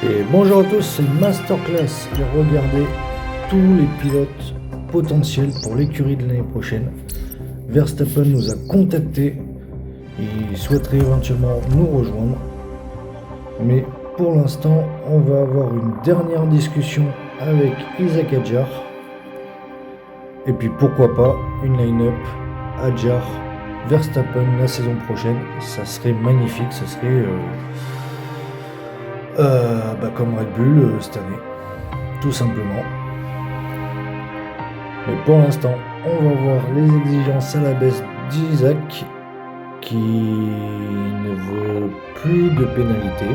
Et bonjour à tous, c'est Masterclass et regardez tous les pilotes potentiels pour l'écurie de l'année prochaine. Verstappen nous a contactés, il souhaiterait éventuellement nous rejoindre. Mais pour l'instant, on va avoir une dernière discussion avec Isaac Hadjar. Et puis pourquoi pas une line-up Hadjar, Verstappen la saison prochaine. Ça serait magnifique, ça serait comme Red Bull cette année, tout simplement. Mais pour l'instant, on va voir les exigences à la baisse d'Isaac, qui ne veut plus de pénalité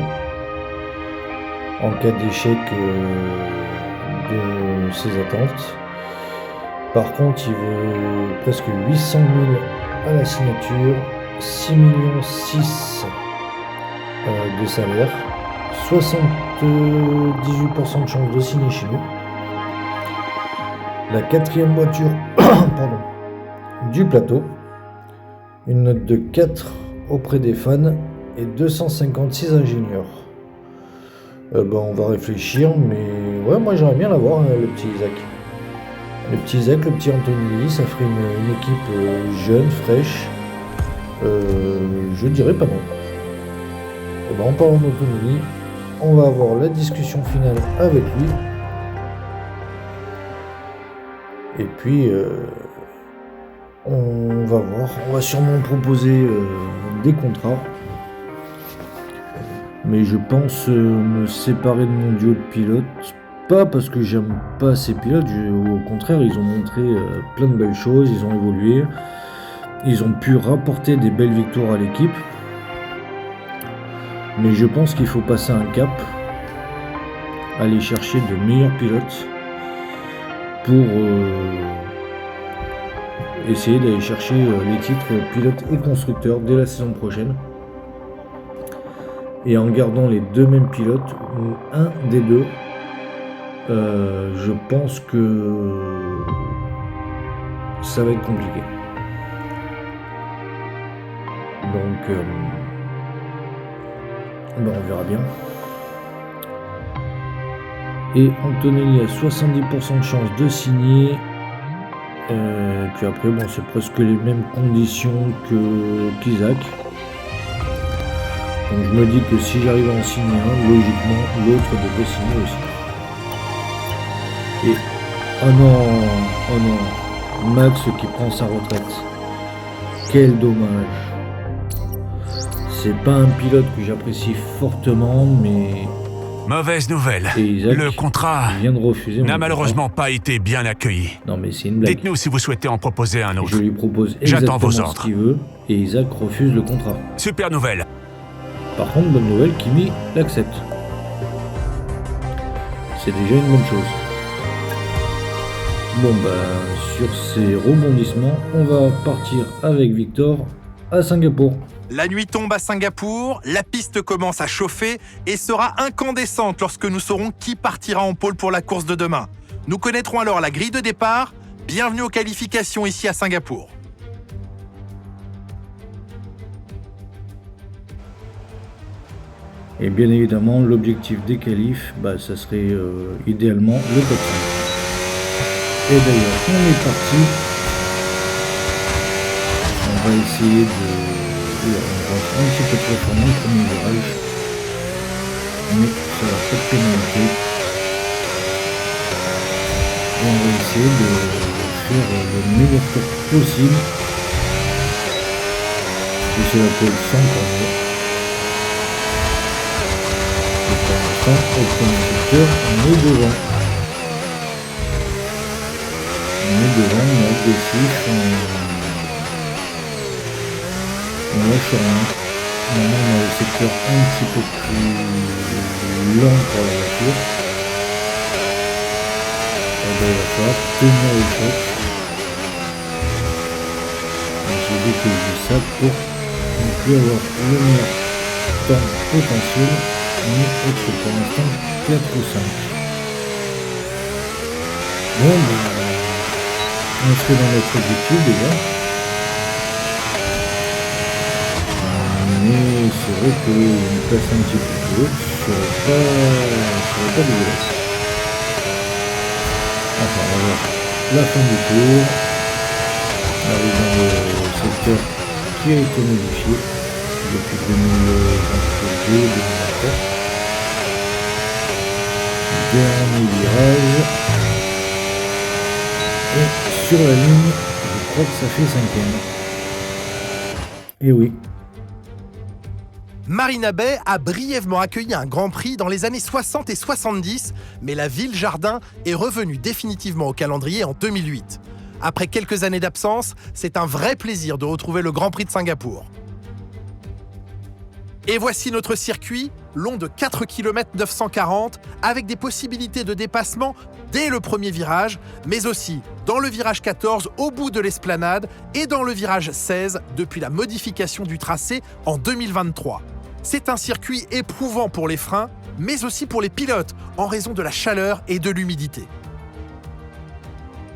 en cas d'échec de ses attentes. Par contre, il veut presque 800 000 à la signature, 6,6 millions de salaire, 78% de chance de signer chez nous. La quatrième voiture du plateau, une note de 4 auprès des fans et 256 ingénieurs. On va réfléchir, mais ouais, moi j'aimerais bien l'avoir, le petit Isaac. Le petit Isaac, le petit Anthony, ça ferait une équipe jeune, fraîche. Je dirais pas non. En parlant d'Anthony, on va avoir la discussion finale avec lui. Et puis, on va voir. On va sûrement proposer des contrats. Mais je pense me séparer de mon duo de pilotes. Pas parce que j'aime pas ces pilotes. Au contraire, ils ont montré plein de belles choses. Ils ont évolué. Ils ont pu rapporter des belles victoires à l'équipe. Mais je pense qu'il faut passer un cap. Aller chercher de meilleurs pilotes. Pour essayer d'aller chercher les titres pilote et constructeur dès la saison prochaine. Et en gardant les deux mêmes pilotes, ou un des deux, je pense que ça va être compliqué. Donc, on verra bien. Et Antonelli a 70% de chance de signer. Puis après, c'est presque les mêmes conditions qu'Isaac. Donc je me dis que si j'arrive à en signer un, logiquement, l'autre devrait signer aussi. Et oh non, Max qui prend sa retraite. Quel dommage. C'est pas un pilote que j'apprécie fortement, mais... Mauvaise nouvelle. Isaac, le contrat n'a malheureusement pas été bien accueilli. Non mais c'est une blague. Dites-nous si vous souhaitez en proposer un autre. Je lui propose J'attends vos exactement ordres. ce qu'il veut et Isaac refuse le contrat. Super nouvelle. Par contre, bonne nouvelle, Kimi l'accepte. C'est déjà une bonne chose. Sur ces rebondissements, on va partir avec Victor à Singapour. La nuit tombe à Singapour, la piste commence à chauffer et sera incandescente lorsque nous saurons qui partira en pôle pour la course de demain. Nous connaîtrons alors la grille de départ. Bienvenue aux qualifications ici à Singapour. Et bien évidemment, l'objectif des qualifs, ça serait idéalement le top 5. Et d'ailleurs, on est parti. On va essayer de... On va un petit peu performant le premier virage, mais ça va pas de pénalité. Et on va essayer de faire le meilleur tour possible. Et c'est la pole sans corner. Et pour l'instant, au premier secteur, on est devant. On est agressif, on lâche rien. Maintenant on a le secteur un petit peu plus lent pour la voiture. Il va falloir tenir le choc. J'ai découvert ça pour ne plus avoir le meilleur temps potentiel, mais être pour l'instant 4 ou 5. On serait dans notre objectif déjà. mais c'est vrai qu'une place un petit peu plus haute serait pas dégueulasse. Enfin, on va voir la fin du tour. On arrive dans le secteur qui a été modifié depuis 2022-2024. Dernier virage. Et sur la ligne, je crois que ça fait 5e. Et oui. Marina Bay a brièvement accueilli un Grand Prix dans les années 60 et 70, mais la ville-jardin est revenue définitivement au calendrier en 2008. Après quelques années d'absence, c'est un vrai plaisir de retrouver le Grand Prix de Singapour. Et voici notre circuit, long de 4 km 940, avec des possibilités de dépassement dès le premier virage, mais aussi dans le virage 14 au bout de l'esplanade et dans le virage 16 depuis la modification du tracé en 2023. C'est un circuit éprouvant pour les freins, mais aussi pour les pilotes, en raison de la chaleur et de l'humidité.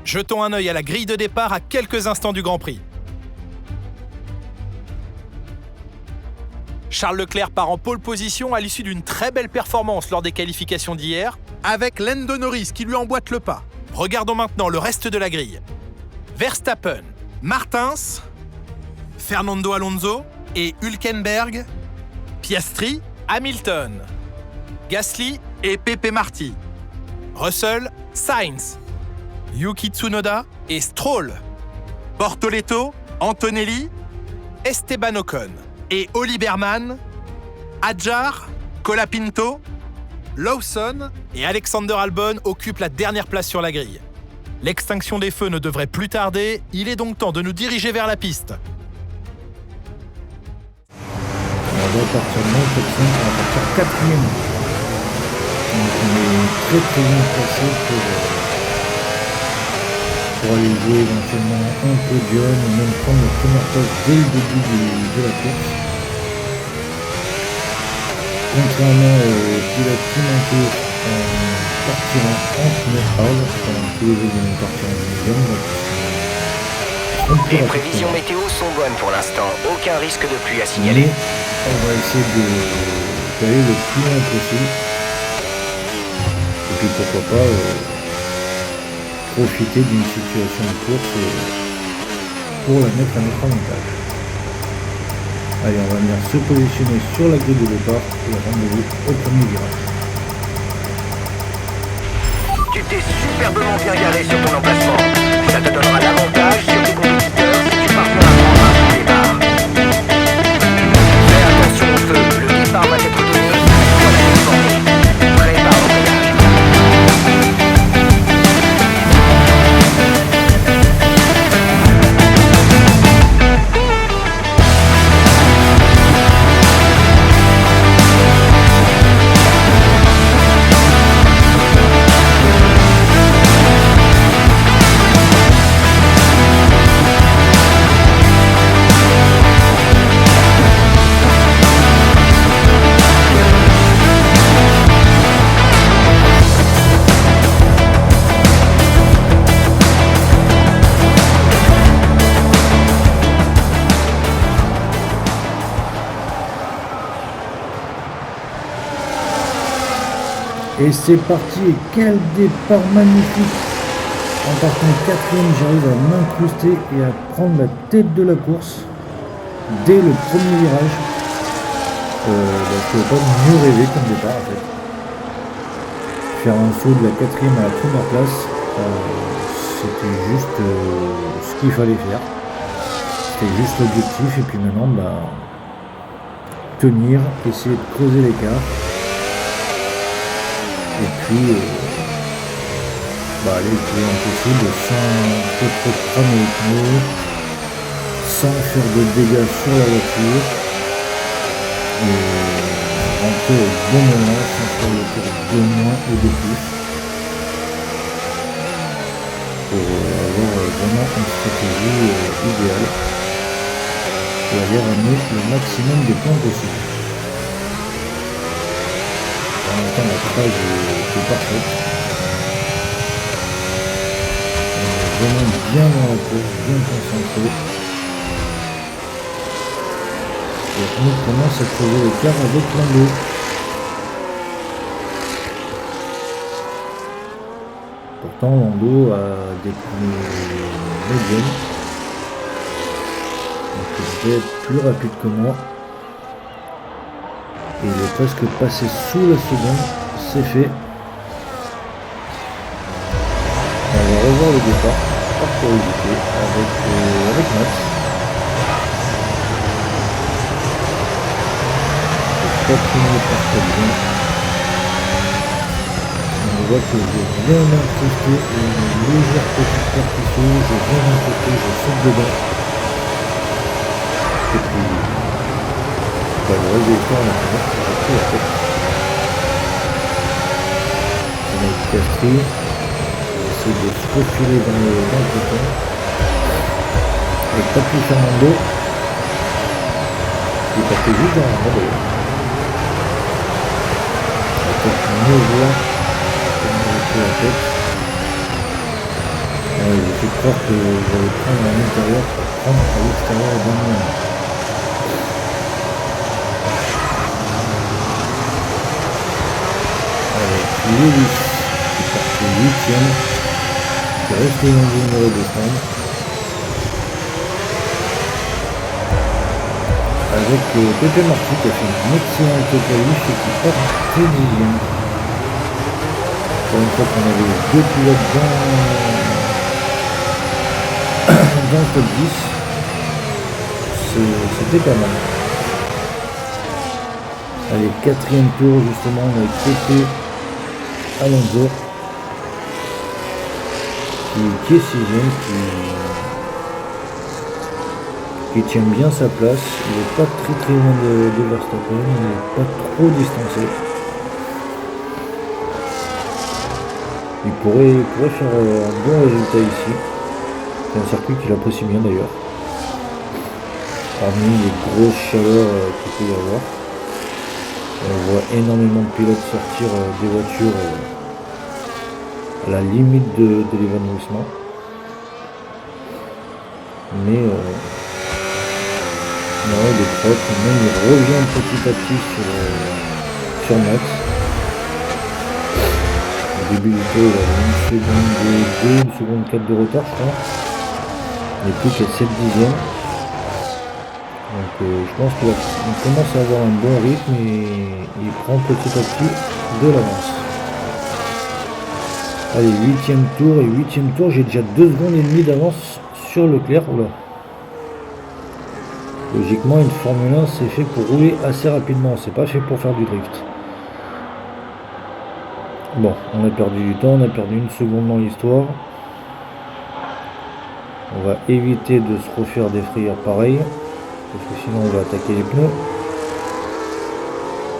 Jetons un œil à la grille de départ à quelques instants du Grand Prix. Charles Leclerc part en pole position à l'issue d'une très belle performance lors des qualifications d'hier, avec Lando Norris qui lui emboîte le pas. Regardons maintenant le reste de la grille. Verstappen, Martins, Fernando Alonso et Hülkenberg, Piastri, Hamilton, Gasly et Pepe Marti, Russell, Sainz, Yuki Tsunoda et Stroll, Bortoleto, Antonelli, Esteban Ocon et Oliverman, Adjar, Colapinto, Lawson et Alexander Albon occupent la dernière place sur la grille. L'extinction des feux ne devrait plus tarder, il est donc temps de nous diriger vers la piste. On va partir de top 5, on va partir 4e. Donc on est très bien placé pour aller jouer éventuellement un podium et même prendre la première place dès le début de la course. Contrairement au pilote qui manquait, on partira en première phase, pendant que les autres vont partir en deuxième. Les prévisions météo sont bonnes pour l'instant, aucun risque de pluie à signaler. Mais on va essayer d'aller le plus loin possible. Et puis pourquoi pas profiter d'une situation de course pour la mettre à notre avantage. Allez, on va venir se positionner sur la grille de départ et rendez-vous au premier virage. Tu t'es superbement bien garé sur ton emplacement. Ça te donnera l'avantage sur tes compétiteurs si tu parviens à prendre un bon départ. Fais attention au feu, le départ va être donné, toi la déformer. Prépare l'emballage. Et c'est parti, et quel départ magnifique! En partant 4e, j'arrive à m'incruster et à prendre la tête de la course dès le premier virage. Je ne pouvais pas mieux rêver comme départ en fait. Faire un saut de la 4e à la première place, c'était juste ce qu'il fallait faire. C'était juste l'objectif et puis maintenant tenir, essayer de creuser l'écart. Et puis aller le plus loin possible sans trop cramer les pneus, sans faire de dégâts sur la voiture et rentrer au bon moment sans faire le tour de moins ou de plus pour avoir vraiment une stratégie idéale pour aller ramener le maximum de points possible. En même temps, la page est parfaite. On est vraiment bien dans la course, bien concentré. on commence à creuser l'écart avec Lando. Pourtant Lando a des pneus médiums. Donc il devait être plus rapide que moi. Et il est presque passé sous la seconde. C'est fait. On va revoir le départ par curiosité avec Max. Continuer par bien. On voit que j'ai bien incrusté une légère petite percussion, j'ai bien incrusté, je saute dedans. Et puis, le résultat, on a pris la tête. On a été castré, on essaie de se faufiler dans le peloton. Avec Papi Fernando, qui est passé juste dans la roue. Me voir comme j'ai fait la tête. J'ai fait croire que j'allais prendre à l'intérieur pour prendre à l'extérieur et dans le Lewis qui est parti 8ème, qui est resté dans le numéro de stand. Avec Pepe Marty qui a fait une excellente qualif et qui part très 10ème. Pour une fois qu'on avait deux pilotes dans le top 10, c'était pas mal. Allez, 4ème tour justement avec Pepe Alonso qui est 6ème, qui tient bien sa place. Il n'est pas très loin de Verstappen, il n'est pas trop distancé. Il pourrait faire un bon résultat ici. C'est un circuit qu'il apprécie bien d'ailleurs. Parmi les grosses chaleurs qu'il peut y avoir. On voit énormément de pilotes sortir des voitures à la limite de l'évanouissement. Mais non, il est propre, même il revient petit à petit sur Max. Au début du tour, il avait 1 seconde 2, 1 seconde 4 de retard, je crois. Il n'est plus qu'à 7 dixièmes. Donc je pense qu'il commence à avoir un bon rythme et il prend petit à petit de l'avance. Allez, 8ème tour, et 8ème tour, j'ai déjà 2 secondes et demie d'avance sur Leclerc. Oula. Logiquement, une Formule 1, c'est fait pour rouler assez rapidement, c'est pas fait pour faire du drift. Bon, on a perdu du temps, on a perdu 1 seconde dans l'histoire. On va éviter de se refaire des frayeurs pareilles, parce que sinon on va attaquer les pneus.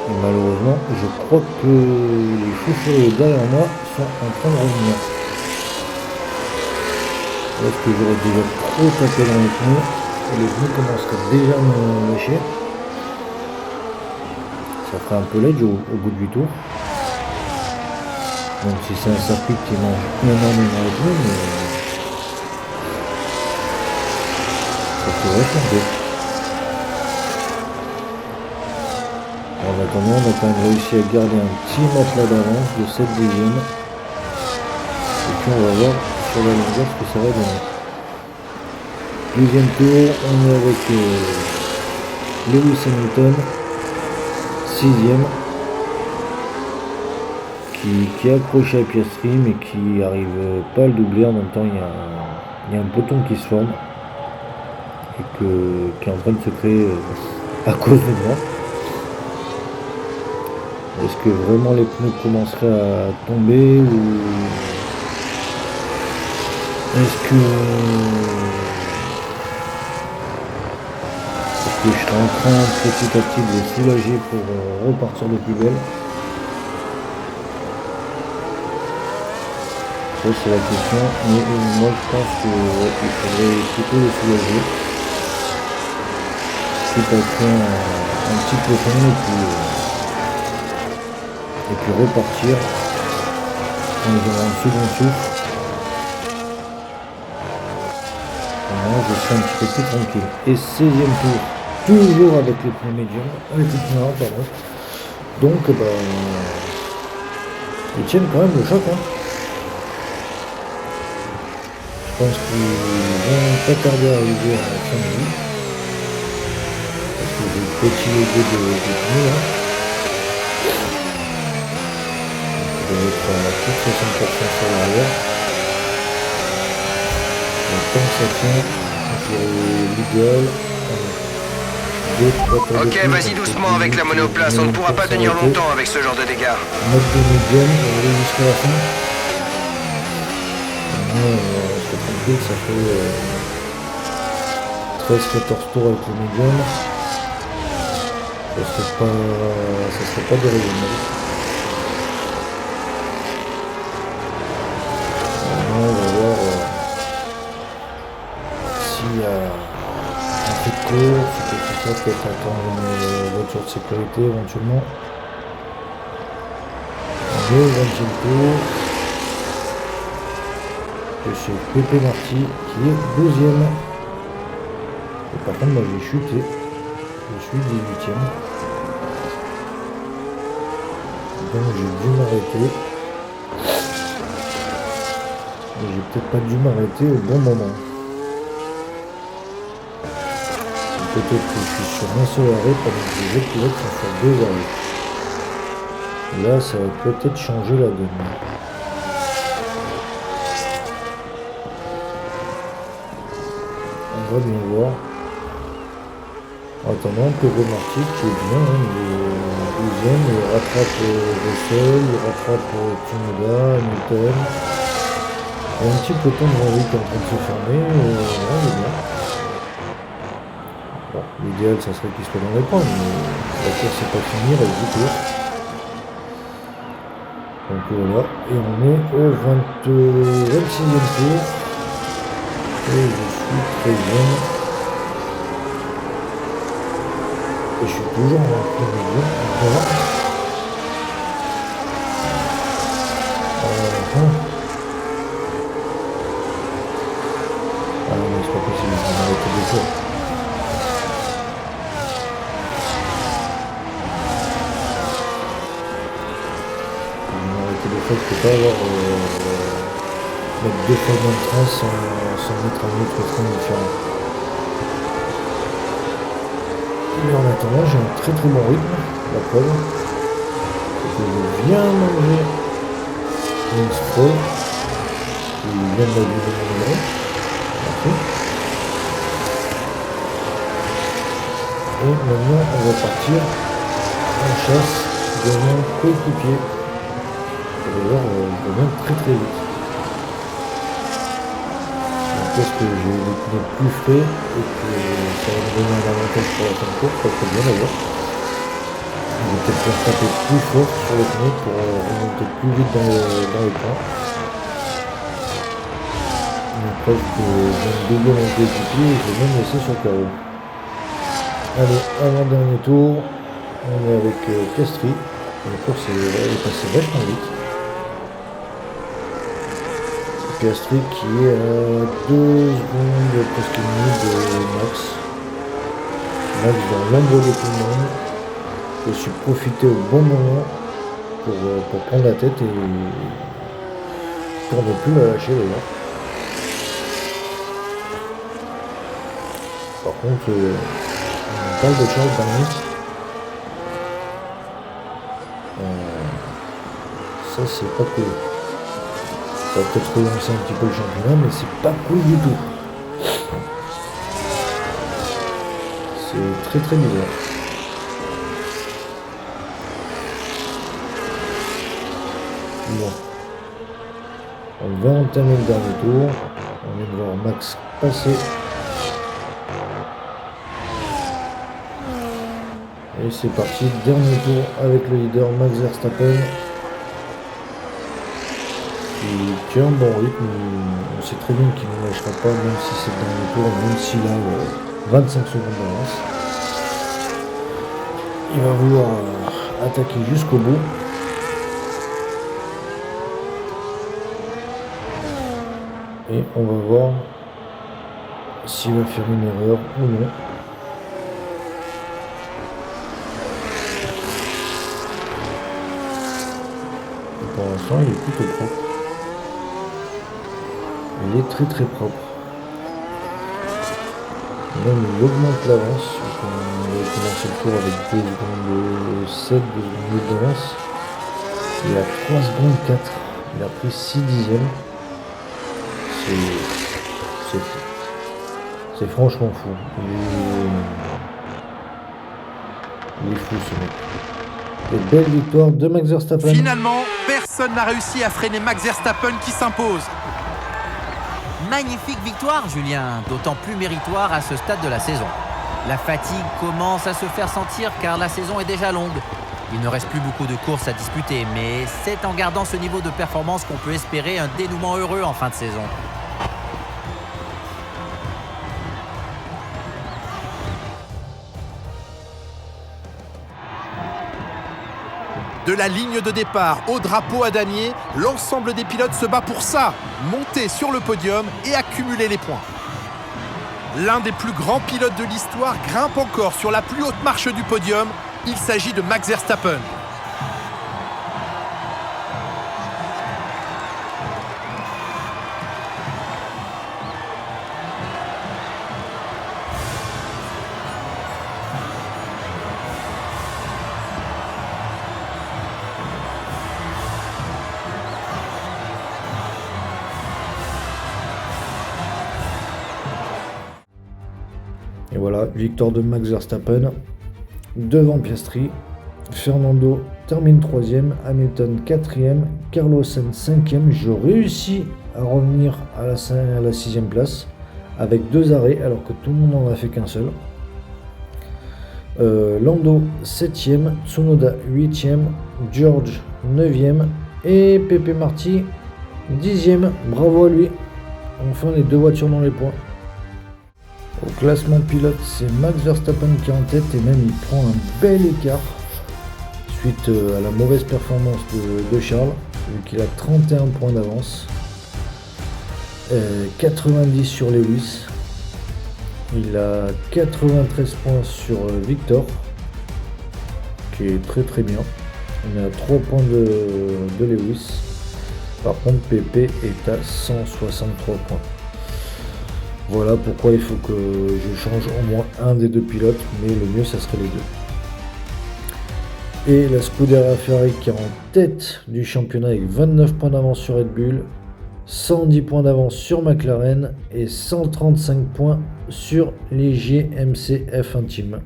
Et malheureusement, je crois que les fous furieux derrière moi sont en train de revenir. Est-ce que j'aurais déjà trop tapé dans les pneus? Et les pneus commenceraient déjà à me lâcher. Ça ferait un peu l'edge au bout de 8 tours. Même si c'est un circuit qui mange énormément les pneus, mais ça pourrait changer. En attendant, on a quand même réussi à garder un petit matelas d'avance de 7 dixièmes. Et puis on va voir sur la longueur ce que ça va donner. Deuxième tour, on est avec Lewis Hamilton, 6ème, qui est accroché à Piastri mais qui n'arrive pas à le doubler. En même temps, il y a un peloton qui se forme et qui est en train de se créer à cause de moi. Est-ce que vraiment les pneus commenceraient à tomber ou est-ce que je serai en train petit à petit de les soulager pour repartir de plus belle? Ça c'est la question, mais moi je pense qu'il faudrait plutôt les soulager. Quitte à créer un petit peloton et puis repartir en ayant un second souffle. Et là je serai un petit peu plus tranquille. Et 16ème tour. toujours avec les pneus médiums, avec les pneus noirs, pardon. Donc, ils tiennent quand même le choc. Hein. Je pense qu'ils vont pas tarder à arriver à la fin de vie. Parce que j'ai le petit logo de pneus là. Ça doit être à plus de 60% sur l'arrière. Donc comme ça tient, l'idéal. Ok, vas-y doucement avec la monoplace, on ne pourra pas tenir longtemps avec ce genre de dégâts. Mode de médium, on va aller jusqu'à la fin. C'est tranquille, ça fait 13-14 tours avec le médium. Ça serait pas déraisonnable. On va voir s'il y a un peu de course, peut-être attendre une voiture de sécurité éventuellement. Le 20e tour. Et c'est Pépé Marty qui est 12e. Et par contre moi j'ai chuté. Je suis 18e. Donc j'ai dû m'arrêter. Mais j'ai peut-être pas dû m'arrêter au bon moment. Peut-être que je suis sur un seul arrêt pendant que les autres pilotes sont sur 2 arrêts. Là, ça va peut-être changer la donne. On va bien voir. En attendant, Pépé Marty qui est bien, hein, il est 12e, il rattrape Russell, il rattrape Tsunoda, Newton. Il y a un petit peloton devant lui qui est en train de se fermer, il est bien. Bon, l'idéal ça serait qu'il soit dans les points, mais la course c'est pas fini, il reste 10 tours. Donc voilà, et on est au 26e tour. Et je suis 13e. Et je suis toujours en plein milieu. Voilà. Ah non, mais c'est pas possible, je vais m'arrêter 2 fois. Je peux pas avoir mettre 2 fois dans le train sans mettre un autre train différent. Mais en attendant, j'ai un très bon rythme. La preuve, c'est que je viens manger une Stroll qui vient de la vie de mon numéro. Parfait. Et maintenant, on va partir en chasse de mon coéquipier. D'ailleurs, je reviens très vite. Parce que j'ai les pneus plus frais et que ça va me donner un avantage pour la fin de course, ça très bien d'ailleurs. Je vais peut-être faire taper plus fort sur les pneus pour remonter plus vite dans les points. Une preuve que je viens de doubler mon coéquipier et je vais même laisser sur le carreau. Allez, avant-dernier tour, on est avec Piastri. La course est passée vachement vite. Piastri qui est à 2 secondes presque une minute de Max. Max dans l'ombre de tout le monde. Je suis profité au bon moment pour prendre la tête et pour ne plus la lâcher d'ailleurs. Par contre, on parle de Charles Barnett. Ça c'est pas cool. Ça va peut-être relancer un petit peu le championnat, mais c'est pas cool du tout. C'est très bizarre. Bon. On va entamer le dernier tour. On vient de voir Max passer. Et c'est parti, dernier tour avec le leader Max Verstappen. Il tient un bon rythme, on sait très bien qu'il ne lâchera pas, même si c'est dans le tour, même s'il a 25 secondes d'avance. Il va vouloir attaquer jusqu'au bout. Et on va voir s'il va faire une erreur ou non. pour l'instant, il est plutôt propre. Il est très très propre. Même il augmente l'avance. On va commencer le tour avec 2 secondes 7, 2 secondes d'avance. Il est à 3 secondes 4. Il a pris 6 dixièmes. C'est franchement fou. Il est fou ce mec. Et belle victoire de Max Verstappen. Finalement, personne n'a réussi à freiner Max Verstappen qui s'impose. Magnifique victoire, Julien, d'autant plus méritoire à ce stade de la saison. La fatigue commence à se faire sentir car la saison est déjà longue. Il ne reste plus beaucoup de courses à disputer, mais c'est en gardant ce niveau de performance qu'on peut espérer un dénouement heureux en fin de saison. De la ligne de départ au drapeau à damier, l'ensemble des pilotes se bat pour ça, monter sur le podium et accumuler les points. L'un des plus grands pilotes de l'histoire grimpe encore sur la plus haute marche du podium. Il s'agit de Max Verstappen. Et voilà, victoire de Max Verstappen devant Piastri. Fernando termine 3e, Hamilton 4e, Carlos Sainz 5e. Je réussis à revenir à la 6e place avec 2 arrêts alors que tout le monde n'en a fait qu'un seul. Lando 7e, Tsunoda 8e, George 9e et Pepe Marty 10e. Bravo à lui. Enfin les 2 voitures dans les points. Au classement pilote, c'est Max Verstappen qui est en tête et même il prend un bel écart suite à la mauvaise performance de Charles, vu qu'il a 31 points d'avance, 90 sur Lewis, il a 93 points sur Victor, qui est très très bien, il a 3 points de Lewis, par contre Pepe est à 163 points. Voilà pourquoi il faut que je change au moins un des 2 pilotes, mais le mieux ça serait les 2. Et la Scuderia Ferrari qui est en tête du championnat avec 29 points d'avance sur Red Bull, 110 points d'avance sur McLaren et 135 points sur les GMC F1 Team.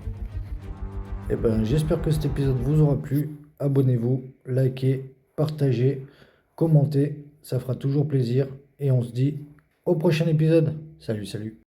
Et ben, j'espère que cet épisode vous aura plu. Abonnez-vous, likez, partagez, commentez, ça fera toujours plaisir. Et on se dit au prochain épisode. Salut, salut.